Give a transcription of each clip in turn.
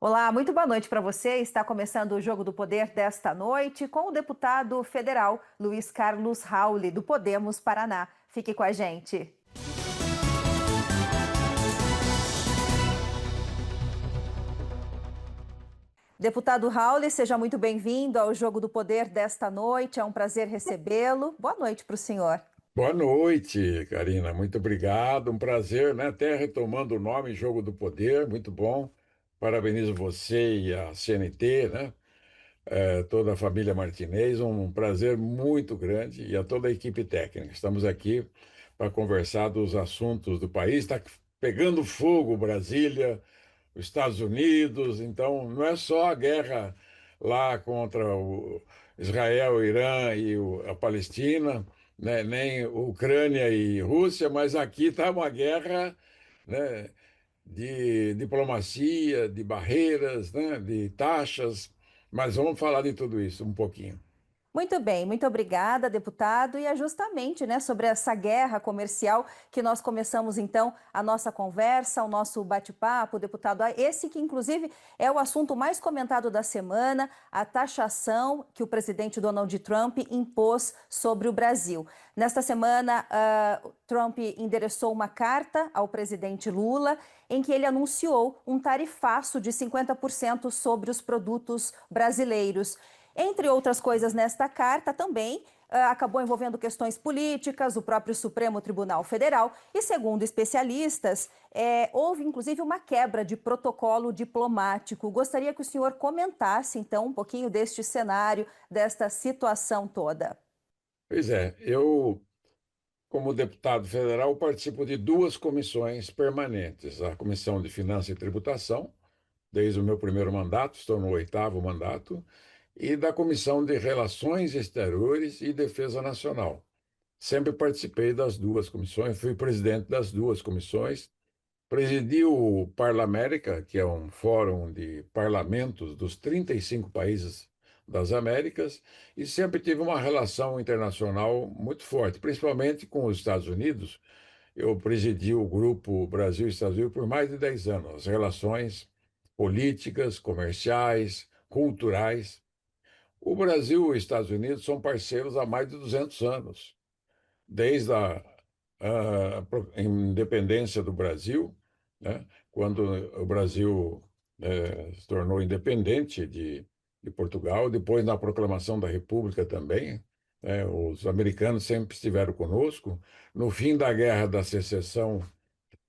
Olá, muito boa noite para você. Está começando o Jogo do Poder desta noite com o deputado federal Luiz Carlos Rauli, do Podemos Paraná. Fique com a gente. Deputado Rauli, seja muito bem-vindo ao Jogo do Poder desta noite. É um prazer recebê-lo. Boa noite para o senhor. Boa noite, Karina. Muito obrigado. Um prazer, né? Até retomando o nome Jogo do Poder, muito bom. Parabenizo você e a CNT, né? Toda a família Martinez. Um prazer muito grande e a toda a equipe técnica. Estamos aqui para conversar dos assuntos do país. Está pegando fogo Brasília, os Estados Unidos. Então, não é só a guerra lá contra o Israel, o Irã e a Palestina, né? Nem Ucrânia e Rússia, mas aqui está uma guerra, né? De diplomacia, de barreiras, né? De taxas. Mas vamos falar de tudo isso um pouquinho. Muito bem, muito obrigada, deputado. E é justamente, sobre essa guerra comercial que nós começamos então a nossa conversa, o nosso bate-papo, deputado. Esse que inclusive é o assunto mais comentado da semana, a taxação que o presidente Donald Trump impôs sobre o Brasil. Nesta semana, Trump endereçou uma carta ao presidente Lula em que ele anunciou um tarifaço de 50% sobre os produtos brasileiros. Entre outras coisas, nesta carta também acabou envolvendo questões políticas, o próprio Supremo Tribunal Federal e, segundo especialistas, houve inclusive uma quebra de protocolo diplomático. Gostaria que o senhor comentasse, então, um pouquinho deste cenário, desta situação toda. Pois é, eu, como deputado federal, participo de duas comissões permanentes: a Comissão de Finanças e Tributação, desde o meu primeiro mandato, estou no oitavo mandato, e da Comissão de Relações Exteriores e Defesa Nacional. Sempre participei das duas comissões, fui presidente das duas comissões, presidi o Parlamérica, que é um fórum de parlamentos dos 35 países das Américas, e sempre tive uma relação internacional muito forte, principalmente com os Estados Unidos. Eu presidi o grupo Brasil-Estados Unidos por mais de 10 anos, as relações políticas, comerciais, culturais. O Brasil e os Estados Unidos são parceiros há mais de 200 anos, desde a independência do Brasil, né? Quando o Brasil se tornou independente de Portugal, depois na proclamação da República também, né? Os americanos sempre estiveram conosco. No fim da Guerra da Secessão,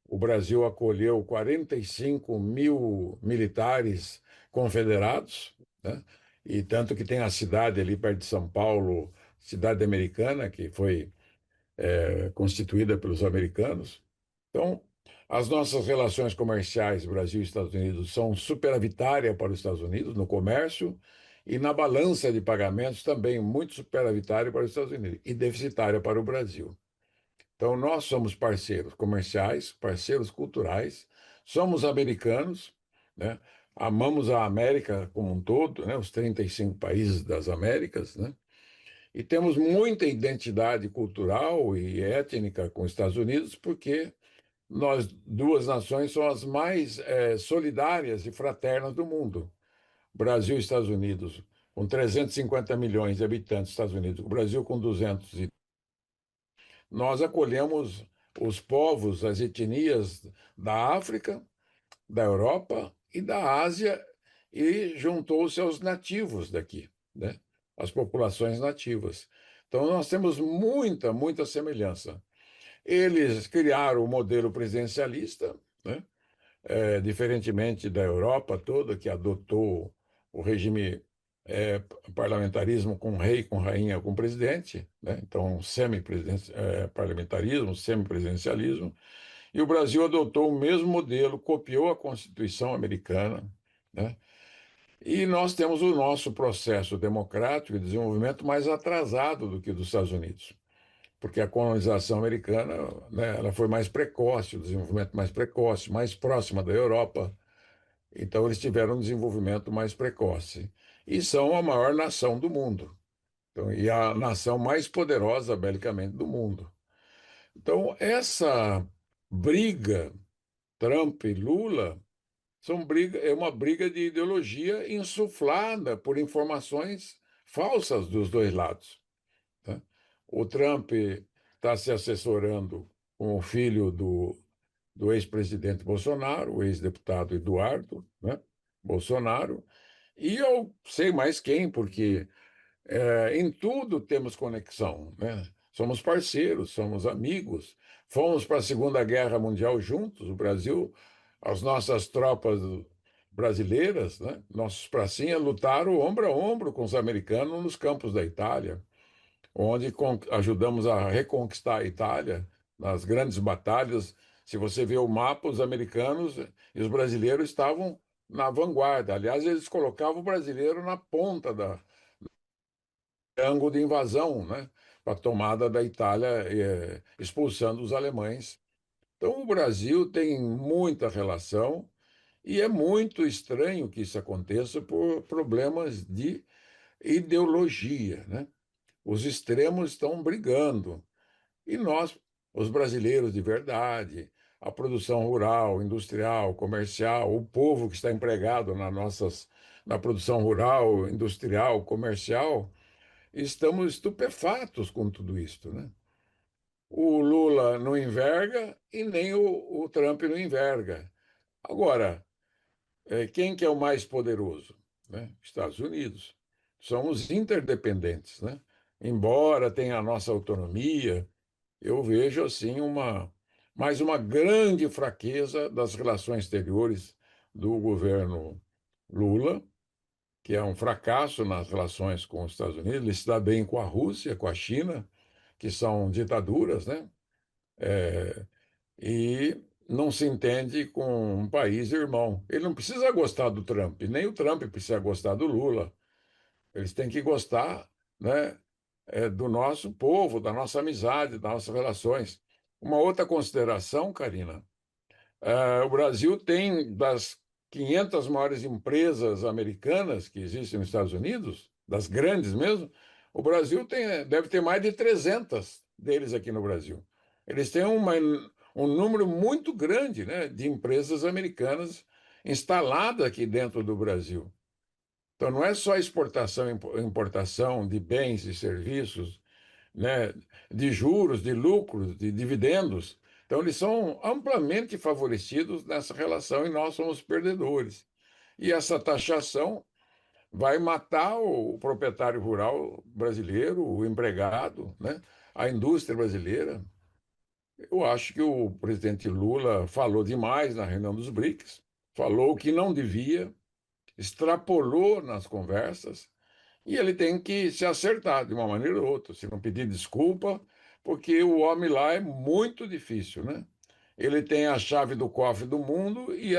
o Brasil acolheu 45 mil militares confederados, né? E tanto que tem a cidade ali perto de São Paulo, cidade americana, que foi constituída pelos americanos. Então, as nossas relações comerciais Brasil e Estados Unidos são superavitárias para os Estados Unidos no comércio e na balança de pagamentos também muito superavitária para os Estados Unidos e deficitária para o Brasil. Então, nós somos parceiros comerciais, parceiros culturais, somos americanos, né? Amamos a América como um todo, né? Os 35 países das Américas, né? E temos muita identidade cultural e étnica com os Estados Unidos, porque nós, duas nações, somos as mais solidárias e fraternas do mundo. Brasil e Estados Unidos, com 350 milhões de habitantes, Estados Unidos, o Brasil com 200. Nós acolhemos os povos, as etnias da África, da Europa e da Ásia e juntou-se aos nativos daqui, né? As populações nativas. Então, nós temos muita semelhança. Eles criaram o modelo presidencialista, né? Diferentemente da Europa toda, que adotou o regime parlamentarismo com rei, com rainha, com presidente, né? Então, semi-parlamentarismo, semipresidencialismo. E o Brasil adotou o mesmo modelo, copiou a Constituição americana, né? E nós temos o nosso processo democrático e de desenvolvimento mais atrasado do que o dos Estados Unidos, porque a colonização americana, né, ela foi mais precoce, o desenvolvimento mais precoce, mais próxima da Europa. Então, eles tiveram um desenvolvimento mais precoce. E são a maior nação do mundo. Então, e a nação mais poderosa belicamente do mundo. Então, essa briga Trump e Lula é uma briga de ideologia insuflada por informações falsas dos dois lados, né? O Trump está se assessorando com o filho do ex-presidente Bolsonaro, o ex-deputado Eduardo, né, Bolsonaro, e eu sei mais quem, porque em tudo temos conexão, né? Somos parceiros, somos amigos. Fomos para a Segunda Guerra Mundial juntos, o Brasil, as nossas tropas brasileiras, né? Nossos pracinhas lutaram ombro a ombro com os americanos nos campos da Itália, onde ajudamos a reconquistar a Itália nas grandes batalhas. Se você vê o mapa, os americanos e os brasileiros estavam na vanguarda. Aliás, eles colocavam o brasileiro na ponta da ângulo de invasão, né, para a tomada da Itália, expulsando os alemães. Então, o Brasil tem muita relação e é muito estranho que isso aconteça por problemas de ideologia, né? Os extremos estão brigando e nós, os brasileiros de verdade, a produção rural, industrial, comercial, o povo que está empregado na produção rural, industrial, comercial, estamos estupefatos com tudo isto, né? O Lula não enverga e nem o Trump não enverga. Agora, quem que é o mais poderoso? Né? Estados Unidos. Somos interdependentes, né? Embora tenha a nossa autonomia, eu vejo assim mais uma grande fraqueza das relações exteriores do governo Lula, que é um fracasso nas relações com os Estados Unidos. Ele se dá bem com a Rússia, com a China, que são ditaduras, né? E não se entende com um país irmão. Ele não precisa gostar do Trump, nem o Trump precisa gostar do Lula. Eles têm que gostar, né, do nosso povo, da nossa amizade, das nossas relações. Uma outra consideração, Karina, o Brasil tem das 500 maiores empresas americanas que existem nos Estados Unidos, das grandes mesmo, o Brasil deve ter mais de 300 deles aqui no Brasil. Eles têm um número muito grande, né, de empresas americanas instaladas aqui dentro do Brasil. Então, não é só exportação e importação de bens e serviços, né, de juros, de lucros, de dividendos. Então, eles são amplamente favorecidos nessa relação e nós somos perdedores. E essa taxação vai matar o proprietário rural brasileiro, o empregado, né, a indústria brasileira. Eu acho que o presidente Lula falou demais na reunião dos BRICS, falou o que não devia, extrapolou nas conversas. E ele tem que se acertar de uma maneira ou outra, se não pedir desculpa, porque o homem lá é muito difícil, né? Ele tem a chave do cofre do mundo e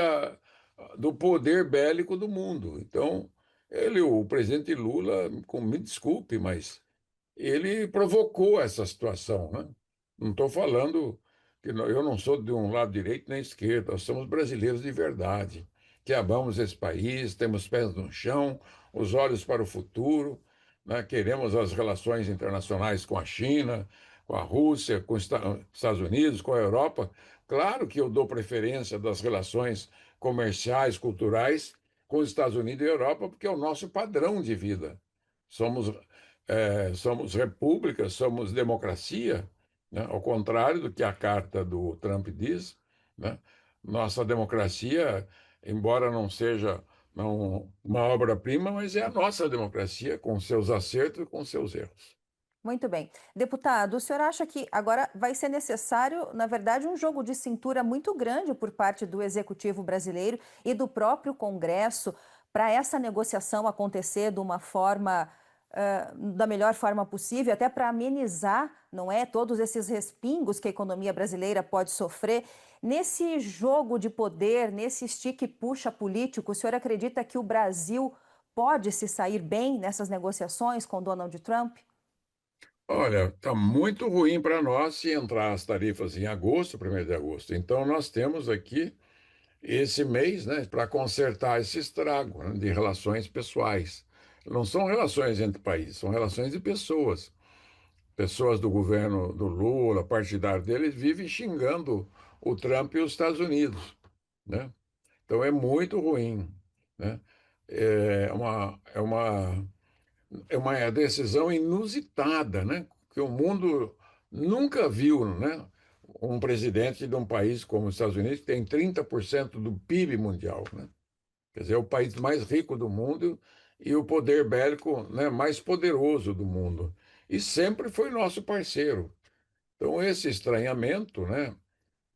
do poder bélico do mundo. Então, o presidente Lula, me desculpe, mas ele provocou essa situação, né? Não estou falando que eu não sou de um lado direito nem esquerdo, nós somos brasileiros de verdade, que amamos esse país, temos pés no chão, os olhos para o futuro, né? Queremos as relações internacionais com a China, com a Rússia, com os Estados Unidos, com a Europa. Claro que eu dou preferência das relações comerciais, culturais com os Estados Unidos e a Europa, porque é o nosso padrão de vida. Somos somos república, somos democracia, né? Ao contrário do que a carta do Trump diz, né? Nossa democracia, embora não seja uma obra-prima, mas é a nossa democracia, com seus acertos e com seus erros. Muito bem. Deputado, o senhor acha que agora vai ser necessário, na verdade, um jogo de cintura muito grande por parte do Executivo brasileiro e do próprio Congresso para essa negociação acontecer de uma forma, da melhor forma possível, até para amenizar, não é, todos esses respingos que a economia brasileira pode sofrer? Nesse jogo de poder, nesse estique e puxa político, o senhor acredita que o Brasil pode se sair bem nessas negociações com Donald Trump? Olha, está muito ruim para nós se entrar as tarifas em agosto, 1º de agosto. Então, nós temos aqui esse mês, né, para consertar esse estrago, né, de relações pessoais. Não são relações entre países, são relações de pessoas. Pessoas do governo do Lula, partidário deles, vivem xingando o Trump e os Estados Unidos, né? Então é muito ruim, né? É uma, é uma, é uma decisão inusitada, né? Que o mundo nunca viu, né? Um presidente de um país como os Estados Unidos que tem 30% do PIB mundial, né? Quer dizer, é o país mais rico do mundo e o poder bélico, né, mais poderoso do mundo. E sempre foi nosso parceiro. Então, esse estranhamento, né,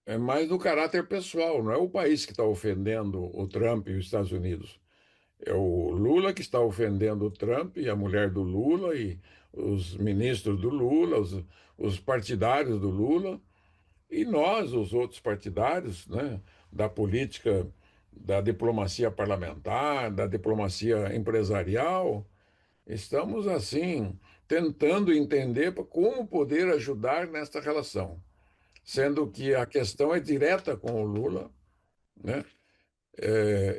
é mais do caráter pessoal, não é o país que está ofendendo o Trump e os Estados Unidos. É o Lula que está ofendendo o Trump e a mulher do Lula e os ministros do Lula, os partidários do Lula. E nós, os outros partidários, né, da política, da diplomacia parlamentar, da diplomacia empresarial, estamos, assim, tentando entender como poder ajudar nesta relação, sendo que a questão é direta com o Lula, né?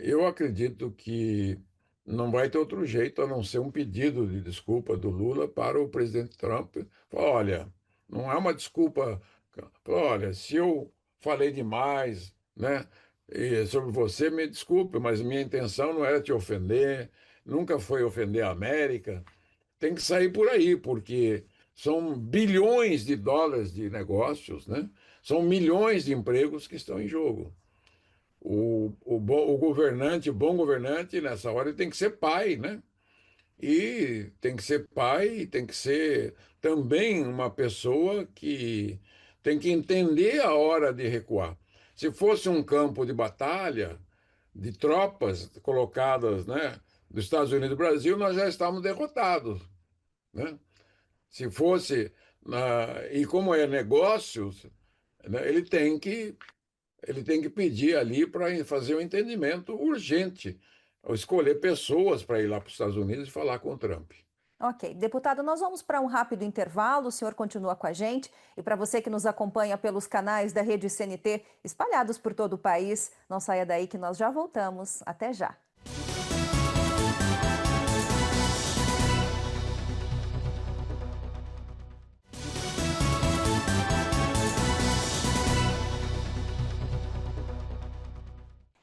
Eu acredito que não vai ter outro jeito a não ser um pedido de desculpa do Lula para o presidente Trump. Falar, olha, não é uma desculpa. Falar, olha, se eu falei demais, né, sobre você, me desculpe, mas minha intenção não era te ofender, nunca foi ofender a América. Tem que sair por aí, porque são bilhões de dólares de negócios, né? São milhões de empregos que estão em jogo. O governante, o bom governante, nessa hora, ele tem que ser pai, né? E tem que ser pai, e tem que ser também uma pessoa que tem que entender a hora de recuar. Se fosse um campo de batalha, de tropas colocadas, né, dos Estados Unidos e do Brasil, nós já estávamos derrotados, né? Se fosse, e como é negócios, né, ele tem que pedir ali para fazer um entendimento urgente, ou escolher pessoas para ir lá para os Estados Unidos e falar com o Trump. Ok, deputado, nós vamos para um rápido intervalo. O senhor continua com a gente. E para você que nos acompanha pelos canais da Rede CNT espalhados por todo o país, não saia daí que nós já voltamos. Até já.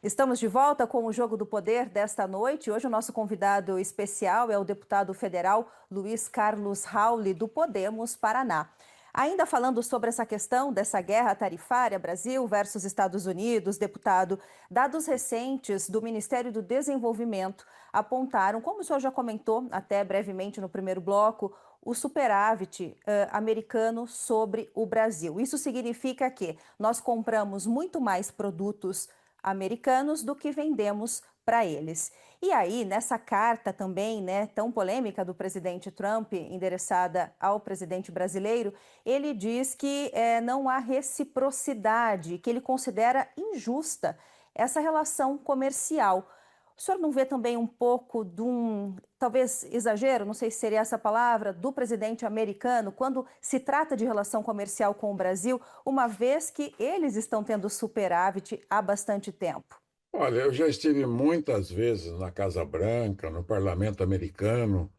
Estamos de volta com o Jogo do Poder desta noite. Hoje o nosso convidado especial é o deputado federal Luiz Carlos Rauli, do Podemos, Paraná. Ainda falando sobre essa questão dessa guerra tarifária, Brasil versus Estados Unidos, deputado, dados recentes do Ministério do Desenvolvimento apontaram, como o senhor já comentou até brevemente no primeiro bloco, o superávit americano sobre o Brasil. Isso significa que nós compramos muito mais produtos americanos do que vendemos para eles. E aí, nessa carta também, né, tão polêmica do presidente Trump, endereçada ao presidente brasileiro, ele diz que não há reciprocidade, que ele considera injusta essa relação comercial. O senhor não vê também um pouco de um, talvez exagero, não sei se seria essa palavra, do presidente americano quando se trata de relação comercial com o Brasil, uma vez que eles estão tendo superávit há bastante tempo? Olha, eu já estive muitas vezes na Casa Branca, no Parlamento americano,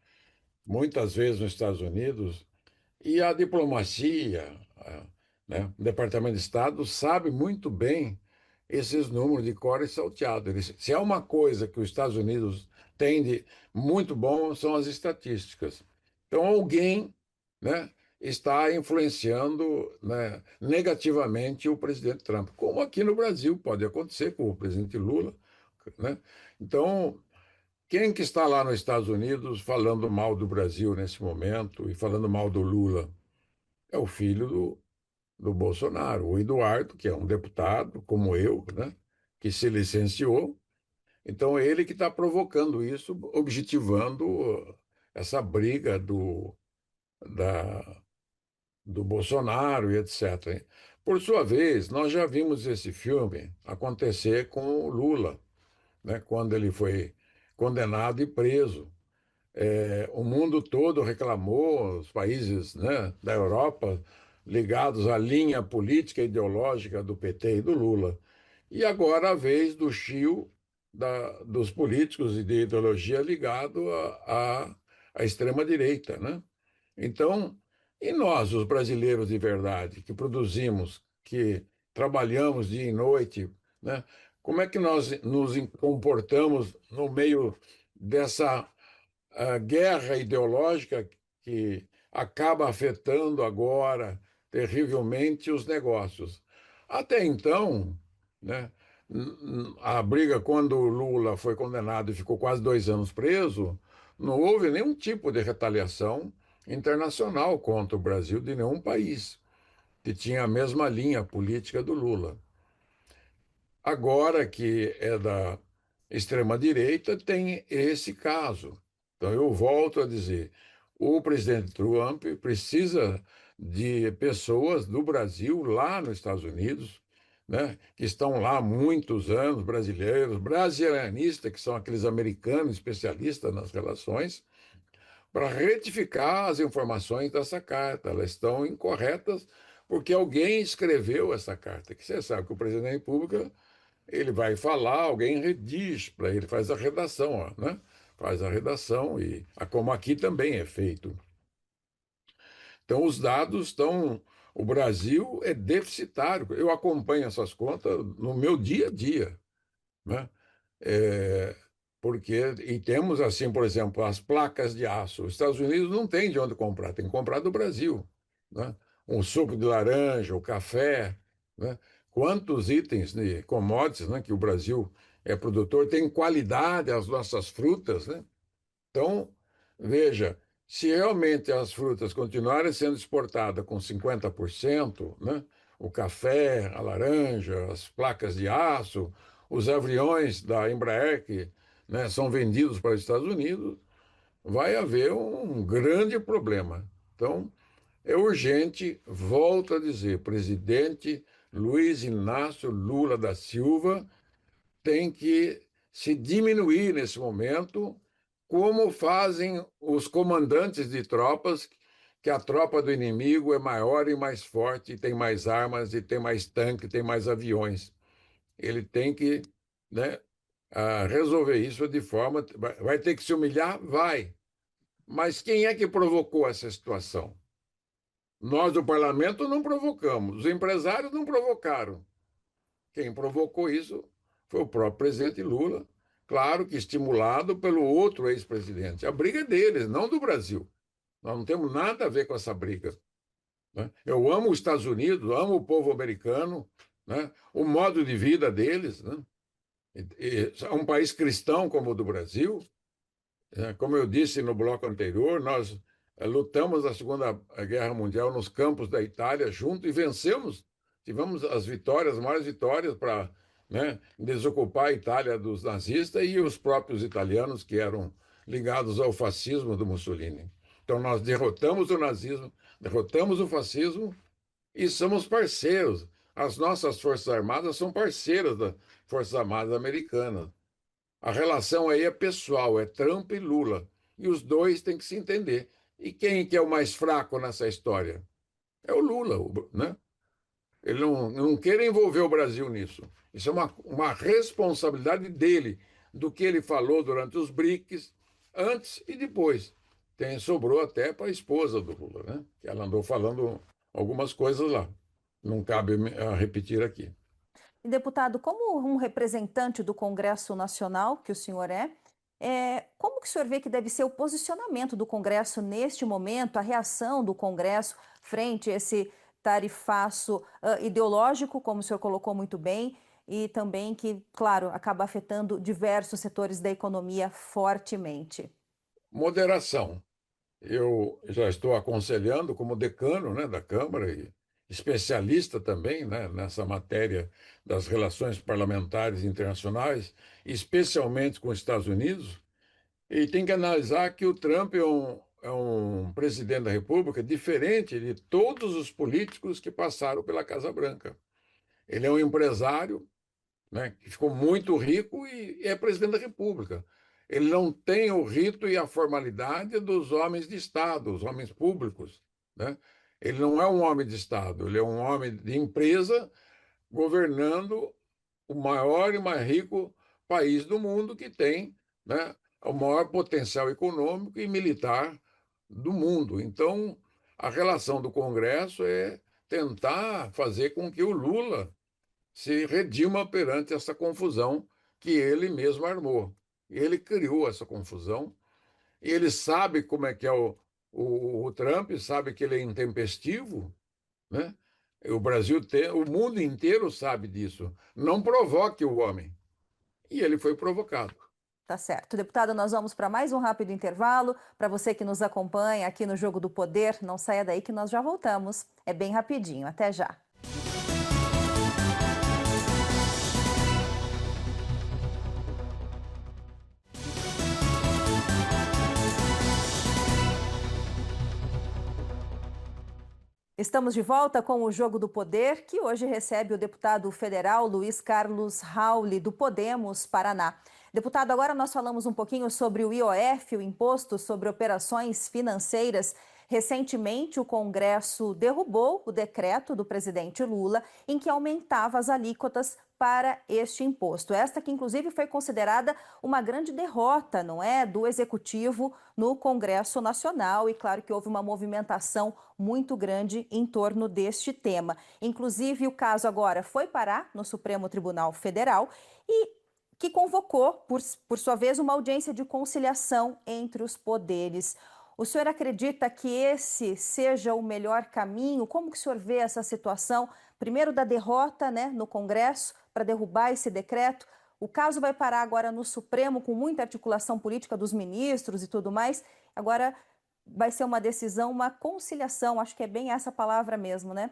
muitas vezes nos Estados Unidos, e a diplomacia, né, o Departamento de Estado sabe muito bem esses números de cor e salteado. Se há uma coisa que os Estados Unidos têm de muito bom, são as estatísticas. Então, alguém, né, está influenciando, né, negativamente o presidente Trump, como aqui no Brasil pode acontecer com o presidente Lula, né? Então, quem que está lá nos Estados Unidos falando mal do Brasil nesse momento e falando mal do Lula? É o filho do Bolsonaro, o Eduardo, que é um deputado como eu, né, que se licenciou. Então, é ele que está provocando isso, objetivando essa briga da, do Bolsonaro e etc. Por sua vez, nós já vimos esse filme acontecer com o Lula, né, quando ele foi condenado e preso. O mundo todo reclamou, os países, né, da Europa ligados à linha política e ideológica do PT e do Lula. E agora a vez do Chile, dos políticos e de ideologia ligado à extrema-direita, né? Então, e nós, os brasileiros de verdade, que produzimos, que trabalhamos dia e noite, né, como é que nós nos comportamos no meio dessa guerra ideológica que acaba afetando agora terrivelmente os negócios. Até então, né, a briga, quando o Lula foi condenado e ficou quase 2 anos preso, não houve nenhum tipo de retaliação internacional contra o Brasil de nenhum país que tinha a mesma linha política do Lula. Agora que é da extrema-direita, tem esse caso. Então, eu volto a dizer: o presidente Trump precisa de pessoas do Brasil lá nos Estados Unidos, né, que estão lá há muitos anos, brasileiros, brasilianistas, que são aqueles americanos especialistas nas relações, para retificar as informações dessa carta. Elas estão incorretas porque alguém escreveu essa carta, que você sabe que o presidente da República ele vai falar, alguém redige para ele, faz a redação, ó, né? Faz a redação, e como aqui também é feito. Então, os dados estão. O Brasil é deficitário. Eu acompanho essas contas no meu dia a dia, né? É, porque, e temos assim, por exemplo, as placas de aço. Os Estados Unidos não tem de onde comprar, tem que comprar do Brasil, né? Um suco de laranja, o café, né? Quantos itens de commodities, né, que o Brasil é produtor, tem qualidade as nossas frutas, né? Então, veja, se realmente as frutas continuarem sendo exportadas com 50%, né? O café, a laranja, as placas de aço, os aviões da Embraer que, né, são vendidos para os Estados Unidos, vai haver um grande problema. Então, é urgente, volto a dizer, presidente Luiz Inácio Lula da Silva tem que se diminuir nesse momento, como fazem os comandantes de tropas, que a tropa do inimigo é maior e mais forte, e tem mais armas, e tem mais tanque, tem mais aviões. Ele tem que, né, resolver isso de forma. Vai ter que se humilhar? Vai. Mas quem é que provocou essa situação? Nós do parlamento não provocamos, os empresários não provocaram. Quem provocou isso foi o próprio presidente Lula, claro que estimulado pelo outro ex-presidente. A briga é deles, não do Brasil. Nós não temos nada a ver com essa briga, né? Eu amo os Estados Unidos, amo o povo americano, né? O modo de vida deles, né? É um país cristão como o do Brasil. Como eu disse no bloco anterior, nós lutamos na Segunda Guerra Mundial nos campos da Itália junto e vencemos. Tivemos as vitórias, as maiores vitórias para, né, desocupar a Itália dos nazistas e os próprios italianos que eram ligados ao fascismo do Mussolini. Então nós derrotamos o nazismo, derrotamos o fascismo e somos parceiros. As nossas Forças Armadas são parceiras das Forças Armadas Americanas. A relação aí é pessoal, é Trump e Lula. E os dois têm que se entender. E quem que é o mais fraco nessa história? É o Lula, né? Ele não quer envolver o Brasil nisso. Isso é uma responsabilidade dele, do que ele falou durante os BRICS, antes e depois. Sobrou até para a esposa do Lula, né? Que ela andou falando algumas coisas lá. Não cabe repetir aqui. E, deputado, como um representante do Congresso Nacional, que o senhor como que o senhor vê que deve ser o posicionamento do Congresso neste momento, a reação do Congresso frente a esse tarifaço ideológico, como o senhor colocou muito bem, e também que, claro, acaba afetando diversos setores da economia fortemente? Moderação. Eu já estou aconselhando como decano, né, da Câmara e especialista também, né, nessa matéria das relações parlamentares internacionais, especialmente com os Estados Unidos. E tem que analisar que o Trump é um presidente da República diferente de todos os políticos que passaram pela Casa Branca. Ele é um empresário, né, que ficou muito rico e é presidente da República. Ele não tem o rito e a formalidade dos homens de Estado, os homens públicos, né? Ele não é um homem de Estado, ele é um homem de empresa governando o maior e mais rico país do mundo que tem, né, o maior potencial econômico e militar do mundo. Então, a relação do Congresso é tentar fazer com que o Lula se redima perante essa confusão que ele mesmo armou. Ele criou essa confusão, e ele sabe como é que é o Trump, sabe que ele é intempestivo, né? O Brasil tem, o mundo inteiro sabe disso. Não provoque o homem. E ele foi provocado. Tá certo. Deputado, nós vamos para mais um rápido intervalo. Para você que nos acompanha aqui no Jogo do Poder, não saia daí que nós já voltamos. É bem rapidinho. Até já. Estamos de volta com o Jogo do Poder, que hoje recebe o deputado federal Luiz Carlos Rauli, do Podemos, Paraná. Deputado, agora nós falamos um pouquinho sobre o IOF, o Imposto sobre Operações Financeiras. Recentemente, o Congresso derrubou o decreto do presidente Lula em que aumentava as alíquotas para este imposto. Esta que, inclusive, foi considerada uma grande derrota, não é, do Executivo no Congresso Nacional. E claro que houve uma movimentação muito grande em torno deste tema. Inclusive, o caso agora foi parar no Supremo Tribunal Federal e que convocou, por sua vez, uma audiência de conciliação entre os poderes. O senhor acredita que esse seja o melhor caminho? Como que o senhor vê essa situação? Primeiro da derrota, né, no Congresso para derrubar esse decreto. O caso vai parar agora no Supremo com muita articulação política dos ministros e tudo mais. Agora vai ser uma decisão, uma conciliação. Acho que é bem essa palavra mesmo, né?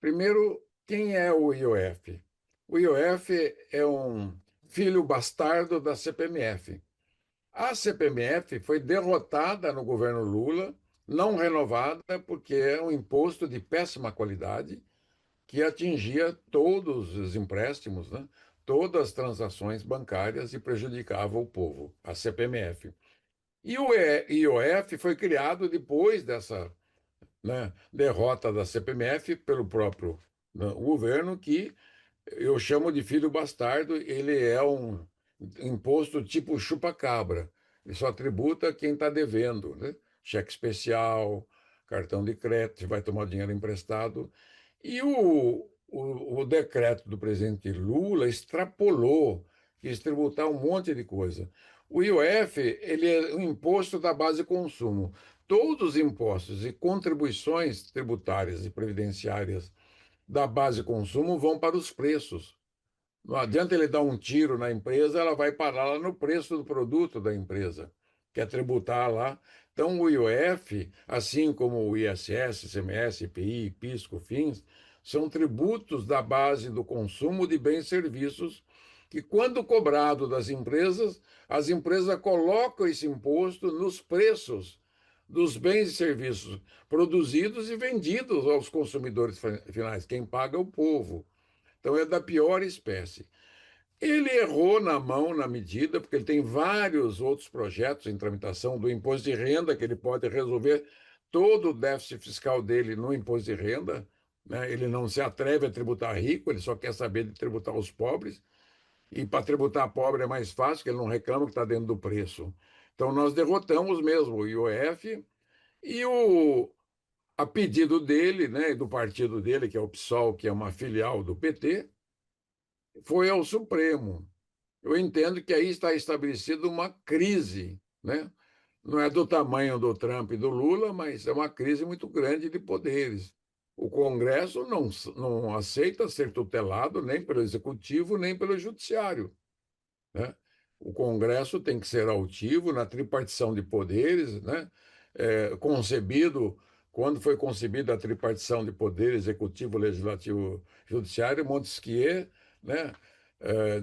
Primeiro, quem é o IOF? O IOF é um filho bastardo da CPMF. A CPMF foi derrotada no governo Lula, não renovada, porque é um imposto de péssima qualidade que atingia todos os empréstimos, né? Todas as transações bancárias e prejudicava o povo, a CPMF. E o IOF foi criado depois dessa, né, derrota da CPMF pelo próprio, né, governo, que eu chamo de filho bastardo. Ele é um imposto tipo chupa-cabra. Ele só tributa quem está devendo, né? Cheque especial, cartão de crédito, se vai tomar dinheiro emprestado. E o decreto do presidente Lula extrapolou, quis tributar um monte de coisa. O IOF, ele é um imposto da base de consumo. Todos os impostos e contribuições tributárias e previdenciárias da base de consumo vão para os preços. Não adianta ele dar um tiro na empresa, ela vai parar lá no preço do produto da empresa, que é tributar lá. Então, o IOF, assim como o ISS, ICMS, IPI, PIS, COFINS, são tributos da base do consumo de bens e serviços que, quando cobrado das empresas, as empresas colocam esse imposto nos preços dos bens e serviços produzidos e vendidos aos consumidores finais. Quem paga é o povo. Então é da pior espécie. Ele errou na mão, na medida, porque ele tem vários outros projetos em tramitação do imposto de renda, que ele pode resolver todo o déficit fiscal dele no imposto de renda, né? Ele não se atreve a tributar rico, ele só quer saber de tributar os pobres. E para tributar pobre é mais fácil, que ele não reclama que está dentro do preço. Então nós derrotamos mesmo o IOF e a pedido dele, né, do partido dele, que é o PSOL, que é uma filial do PT, foi ao Supremo. Eu entendo que aí está estabelecida uma crise, né? Não é do tamanho do Trump e do Lula, mas é uma crise muito grande de poderes. O Congresso não aceita ser tutelado nem pelo Executivo, nem pelo Judiciário, né? O Congresso tem que ser altivo na tripartição de poderes, né? Concebido, quando foi concebida a tripartição de poder executivo, legislativo, judiciário, Montesquieu, né?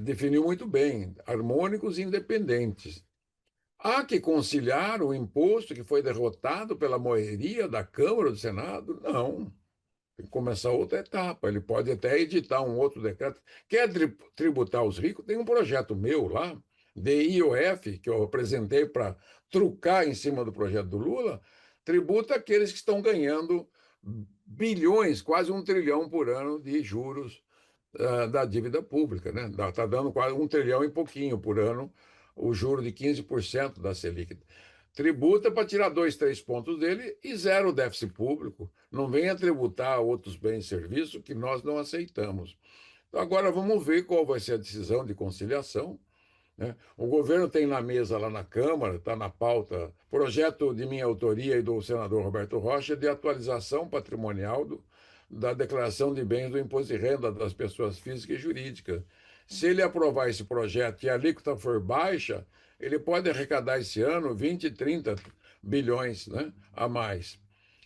Definiu muito bem, harmônicos e independentes. Há que conciliar o imposto que foi derrotado pela maioria da Câmara do Senado? Não. Tem que começar outra etapa. Ele pode até editar um outro decreto. Quer tributar os ricos? Tem um projeto meu lá, de IOF, que eu apresentei para trucar em cima do projeto do Lula, tributa aqueles que estão ganhando bilhões, quase 1 trilhão por ano de juros da dívida pública, né? Está dando quase 1 trilhão e pouquinho por ano o juro de 15% da Selic. Tributa para tirar dois, três pontos dele e zero o déficit público. Não venha tributar outros bens e serviços que nós não aceitamos. Então, agora vamos ver qual vai ser a decisão de conciliação, né? O governo tem na mesa lá na Câmara, está na pauta, projeto de minha autoria e do senador Roberto Rocha de atualização patrimonial da declaração de bens do imposto de renda das pessoas físicas e jurídicas. Se ele aprovar esse projeto e a alíquota for baixa, ele pode arrecadar esse ano 20, 30 bilhões, né, a mais.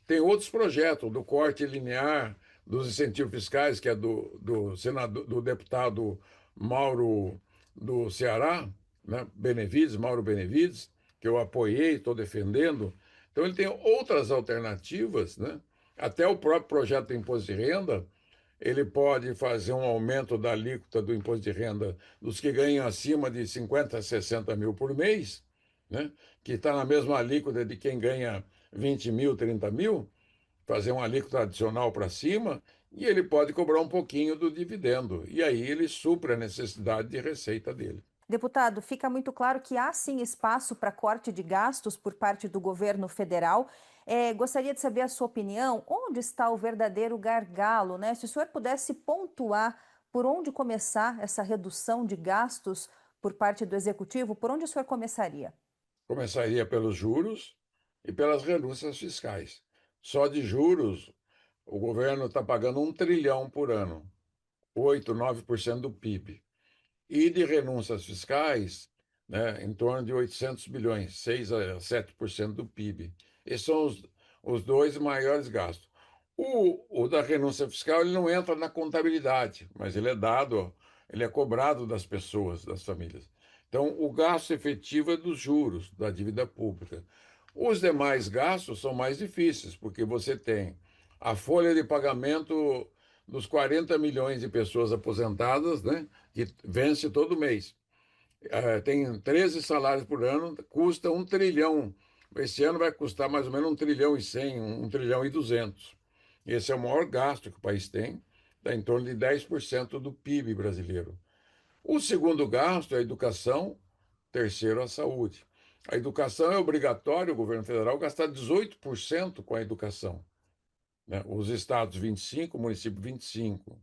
Tem outros projetos do corte linear dos incentivos fiscais, que é do senador, do deputado Mauro do Ceará, né? Benevides, Mauro Benevides, que eu apoiei, estou defendendo. Então, ele tem outras alternativas, né? Até o próprio projeto do imposto de renda, ele pode fazer um aumento da alíquota do imposto de renda dos que ganham acima de 50, 60 mil por mês, né? Que está na mesma alíquota de quem ganha 20 mil, 30 mil, fazer um alíquota adicional para cima, e ele pode cobrar um pouquinho do dividendo. E aí ele supre a necessidade de receita dele. Deputado, fica muito claro que há sim espaço para corte de gastos por parte do governo federal. Gostaria de saber a sua opinião. Onde está o verdadeiro gargalo, né? Se o senhor pudesse pontuar por onde começar essa redução de gastos por parte do executivo, por onde o senhor começaria? Começaria pelos juros e pelas renúncias fiscais. Só de juros, o governo está pagando 1 trilhão por ano, 8, 9% do PIB. E de renúncias fiscais, né, em torno de 800 bilhões, 6 a 7% do PIB. Esses são os dois maiores gastos. O da renúncia fiscal ele não entra na contabilidade, mas ele é dado, ele é cobrado das pessoas, das famílias. Então, o gasto efetivo é dos juros da dívida pública. Os demais gastos são mais difíceis, porque você tem a folha de pagamento dos 40 milhões de pessoas aposentadas, né, que vence todo mês. Tem 13 salários por ano, custa 1 trilhão. Esse ano vai custar mais ou menos 1 trilhão e 100, 1 trilhão e 200. Esse é o maior gasto que o país tem, dá em torno de 10% do PIB brasileiro. O segundo gasto é a educação, terceiro a saúde. A educação é obrigatório, o governo federal, gastar 18% com a educação, né? Os estados 25%, o município 25%.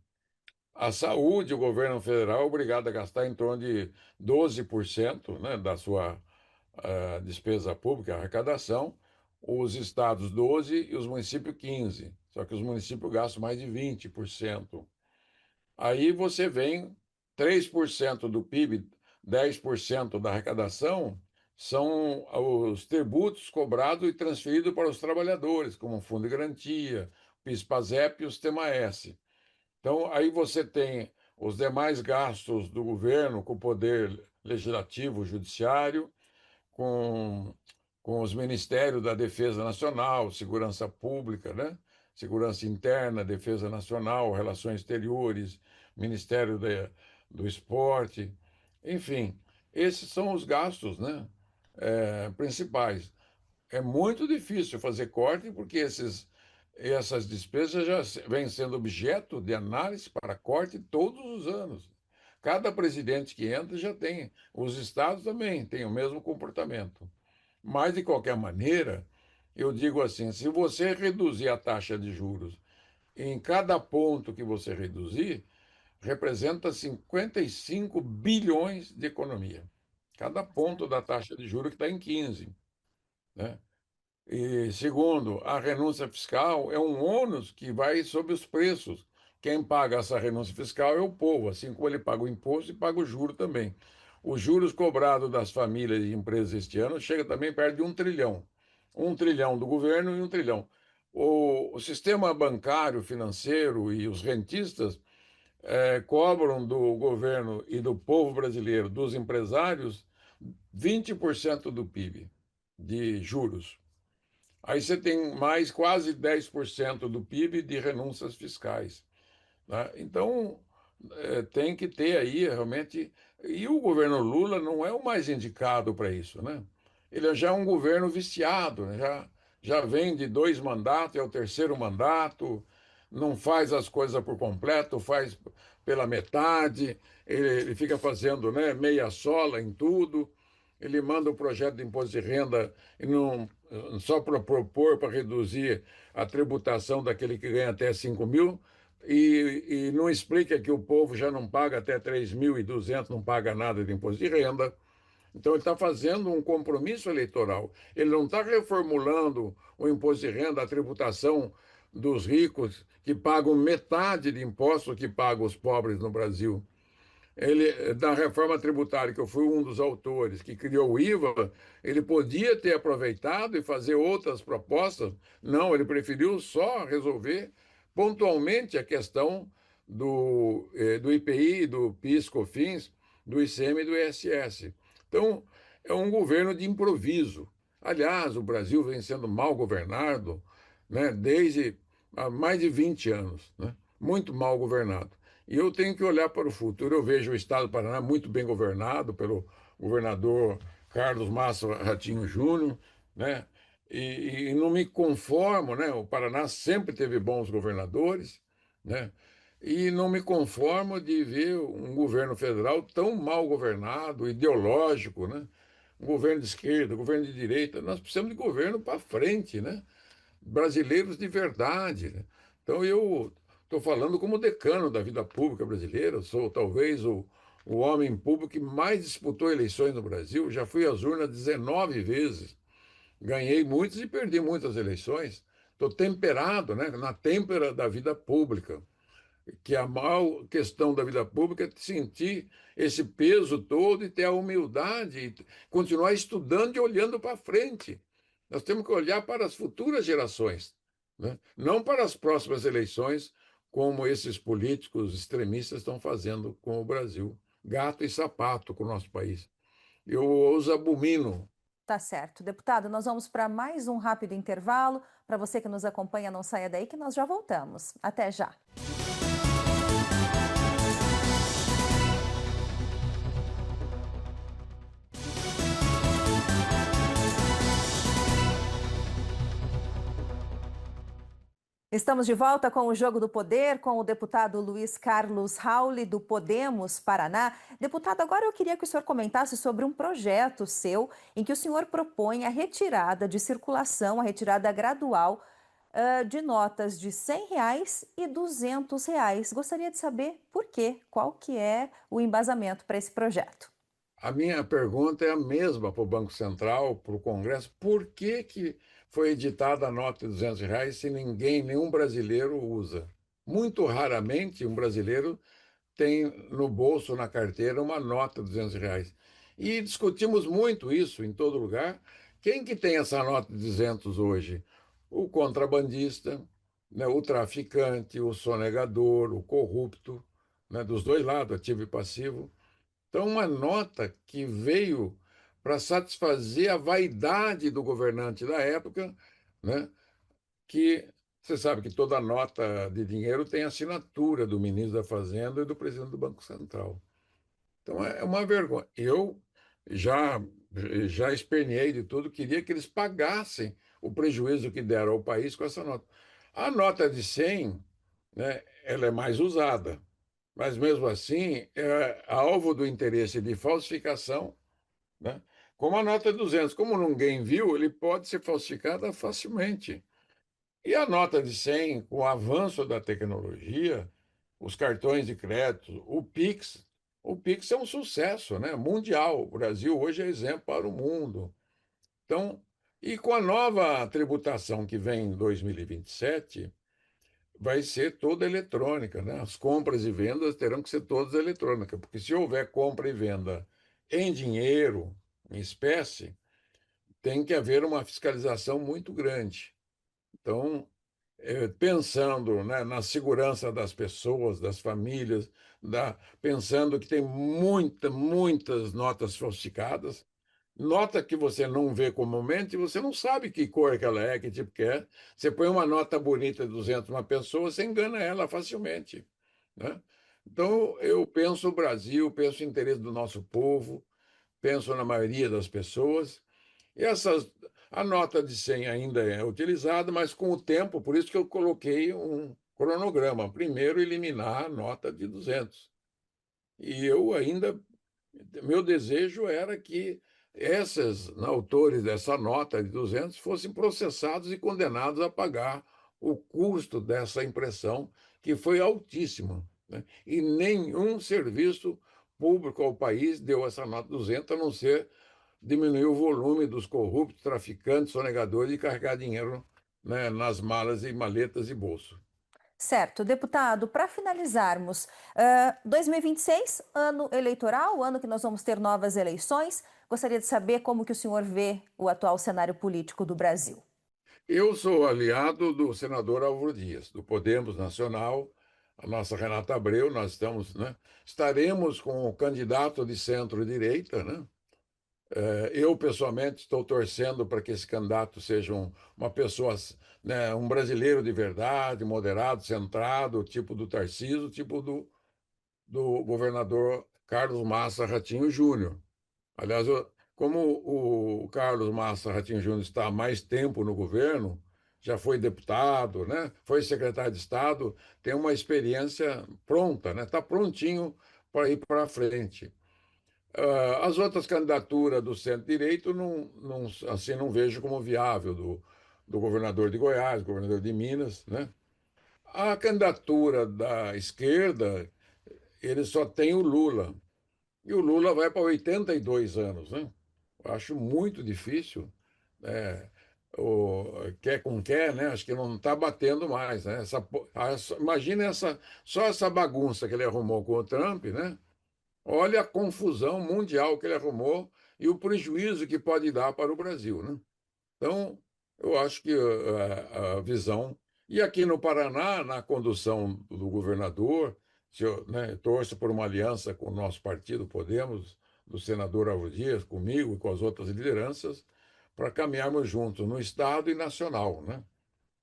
A saúde, o governo federal é obrigado a gastar em torno de 12%, né, da sua despesa pública, arrecadação, os estados 12% e os municípios 15%. Só que os municípios gastam mais de 20%. Aí você vem 3% do PIB, 10% da arrecadação são os tributos cobrados e transferidos para os trabalhadores, como o Fundo de Garantia, o PIS/PASEP e o Sistema-S. Então, aí você tem os demais gastos do governo com o poder legislativo, judiciário, com, com os ministérios da Defesa Nacional, Segurança Pública, né? Segurança Interna, Defesa Nacional, Relações Exteriores, Ministério do Esporte, enfim, esses são os gastos, né? Principais. É muito difícil fazer corte porque essas despesas já vêm sendo objeto de análise para corte todos os anos. Cada presidente que entra já tem. Os estados também têm o mesmo comportamento. Mas, de qualquer maneira, eu digo assim: se você reduzir a taxa de juros, em cada ponto que você reduzir, representa 55 bilhões de economia. Cada ponto da taxa de juros que está em 15, né? E, segundo, a renúncia fiscal é um ônus que vai sobre os preços. Quem paga essa renúncia fiscal é o povo, assim como ele paga o imposto e paga o juro também. Os juros cobrados das famílias e empresas este ano chega também perto de 1 trilhão. 1 trilhão do governo e 1 trilhão. O sistema bancário, financeiro e os rentistas cobram do governo e do povo brasileiro, dos empresários, 20% do PIB de juros. Aí você tem mais quase 10% do PIB de renúncias fiscais, né? Então, tem que ter aí realmente. E o governo Lula não é o mais indicado para isso, né? Ele já é um governo viciado, né? Já vem de 2 mandatos, é o terceiro mandato, não faz as coisas por completo, faz pela metade, ele fica fazendo, né, meia sola em tudo. ele manda o projeto de imposto de renda e não, só para propor para reduzir a tributação daquele que ganha até 5 mil, e não explica que o povo já não paga até 3.200, não paga nada de imposto de renda. Então, ele está fazendo um compromisso eleitoral. Ele não está reformulando o imposto de renda, a tributação dos ricos, que pagam metade de impostos que pagam os pobres no Brasil. Ele, da reforma tributária, que eu fui um dos autores, que criou o IVA, ele podia ter aproveitado e fazer outras propostas. Não, ele preferiu só resolver pontualmente a questão do IPI, do PIS, COFINS, do ICM e do ISS. Então, é um governo de improviso. Aliás, o Brasil vem sendo mal governado, né, desde há mais de 20 anos, né, muito mal governado. E eu tenho que olhar para o futuro. Eu vejo o estado do Paraná muito bem governado pelo governador Carlos Massa Ratinho Júnior, né? E não me conformo, né? O Paraná sempre teve bons governadores, né? E não me conformo de ver um governo federal tão mal governado, ideológico, né? Um governo de esquerda, um governo de direita. Nós precisamos de governo para frente, né? Brasileiros de verdade, né? Então, eu estou falando como decano da vida pública brasileira, sou talvez o homem público que mais disputou eleições no Brasil, já fui às urnas 19 vezes, ganhei muitas e perdi muitas eleições. Estou temperado, né, na têmpera da vida pública, que a maior questão da vida pública é sentir esse peso todo e ter a humildade e continuar estudando e olhando para frente. Nós temos que olhar para as futuras gerações, né? Não para as próximas eleições, como esses políticos extremistas estão fazendo com o Brasil. Gato e sapato com o nosso país. Eu os abomino. Tá certo. Deputado, nós vamos para mais um rápido intervalo. Para você que nos acompanha, não saia daí que nós já voltamos. Até já. Estamos de volta com o Jogo do Poder, com o deputado Luiz Carlos Rauli, do Podemos, Paraná. Deputado, agora eu queria que o senhor comentasse sobre um projeto seu em que o senhor propõe a retirada de circulação, a retirada gradual de notas de R$ 100 e R$ 200. Gostaria de saber por quê, qual que é o embasamento para esse projeto. A minha pergunta é a mesma para o Banco Central, para o Congresso. Por que foi editada a nota de R$ 200 se ninguém, nenhum brasileiro usa? Muito raramente um brasileiro tem no bolso, na carteira, uma nota de R$ 200. E discutimos muito isso em todo lugar. Quem que tem essa nota de 200 hoje? O contrabandista, né, o traficante, o sonegador, o corrupto, né, dos dois lados, ativo e passivo. Então, uma nota que veio para satisfazer a vaidade do governante da época, né? Que você sabe que toda nota de dinheiro tem assinatura do ministro da Fazenda e do presidente do Banco Central. Então, é uma vergonha. Eu já, já esperneei de tudo, queria que eles pagassem o prejuízo que deram ao país com essa nota. A nota de 100, né, ela é mais usada. Mas, mesmo assim, é alvo do interesse de falsificação, né? Como a nota 200, como ninguém viu, ele pode ser falsificada facilmente. E a nota de 100, com o avanço da tecnologia, os cartões de crédito, o Pix é um sucesso, né, mundial. O Brasil hoje é exemplo para o mundo. Então, e com a nova tributação que vem em 2027, vai ser toda eletrônica, né? As compras e vendas terão que ser todas eletrônicas, porque se houver compra e venda em dinheiro, em espécie, tem que haver uma fiscalização muito grande. Então, pensando, né, na segurança das pessoas, das famílias, pensando que tem muitas notas falsificadas, nota que você não vê comumente, você não sabe que cor que ela é, que tipo que é. Você põe uma nota bonita de 200 uma pessoa, você engana ela facilmente, né? Então, eu penso o Brasil, penso o interesse do nosso povo, penso na maioria das pessoas. E a nota de 100 ainda é utilizada, mas com o tempo, por isso que eu coloquei um cronograma. Primeiro, eliminar a nota de 200. E eu ainda, meu desejo era que esses autores dessa nota de 200 fossem processados e condenados a pagar o custo dessa impressão, que foi altíssimo, né? E nenhum serviço público ao país deu essa nota 200, a não ser diminuir o volume dos corruptos, traficantes, sonegadores e carregar dinheiro, né, nas malas e maletas e bolso. Certo, deputado, para finalizarmos, 2026, ano eleitoral, ano que nós vamos ter novas eleições, gostaria de saber como que o senhor vê o atual cenário político do Brasil. Eu sou aliado do senador Álvaro Dias, do Podemos Nacional, a nossa Renata Abreu, nós estamos, né, estaremos com o candidato de centro-direita, né? Eu, pessoalmente, estou torcendo para que esse candidato seja uma pessoa, né, um brasileiro de verdade, moderado, centrado, tipo do Tarcísio, tipo do governador Carlos Massa Ratinho Júnior. Aliás, como o Carlos Massa Ratinho Júnior está há mais tempo no governo, já foi deputado, né? Foi secretário de Estado, tem uma experiência pronta, né? Está prontinho para ir para frente. As outras candidaturas do centro-direito assim, não vejo como viável, do governador de Goiás, governador de Minas, né? A candidatura da esquerda, ele só tem o Lula. E o Lula vai para 82 anos, né? Eu acho muito difícil. Né? Quer com quer, né? Acho que não está batendo mais, né? Imagina só essa bagunça que ele arrumou com o Trump, né? Olha a confusão mundial que ele arrumou e o prejuízo que pode dar para o Brasil, né? Então, eu acho que a visão. E aqui no Paraná, na condução do governador, se eu, né, torço por uma aliança com o nosso partido, Podemos, do senador Álvaro Dias, comigo e com as outras lideranças, para caminharmos juntos no Estado e nacional, né?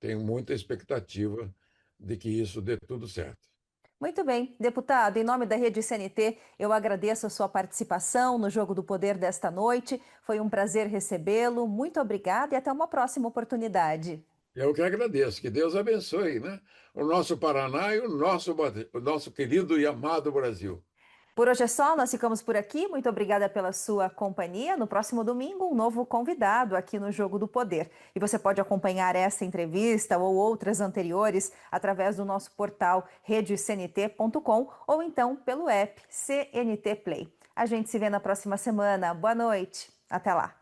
Tenho muita expectativa de que isso dê tudo certo. Muito bem, deputado, em nome da Rede CNT, eu agradeço a sua participação no Jogo do Poder desta noite. Foi um prazer recebê-lo. Muito obrigada e até uma próxima oportunidade. Eu que agradeço, que Deus abençoe, né? O nosso Paraná e o nosso querido e amado Brasil. Por hoje é só, nós ficamos por aqui. Muito obrigada pela sua companhia. No próximo domingo, um novo convidado aqui no Jogo do Poder. E você pode acompanhar essa entrevista ou outras anteriores através do nosso portal redecnt.com ou então pelo app CNT Play. A gente se vê na próxima semana. Boa noite. Até lá.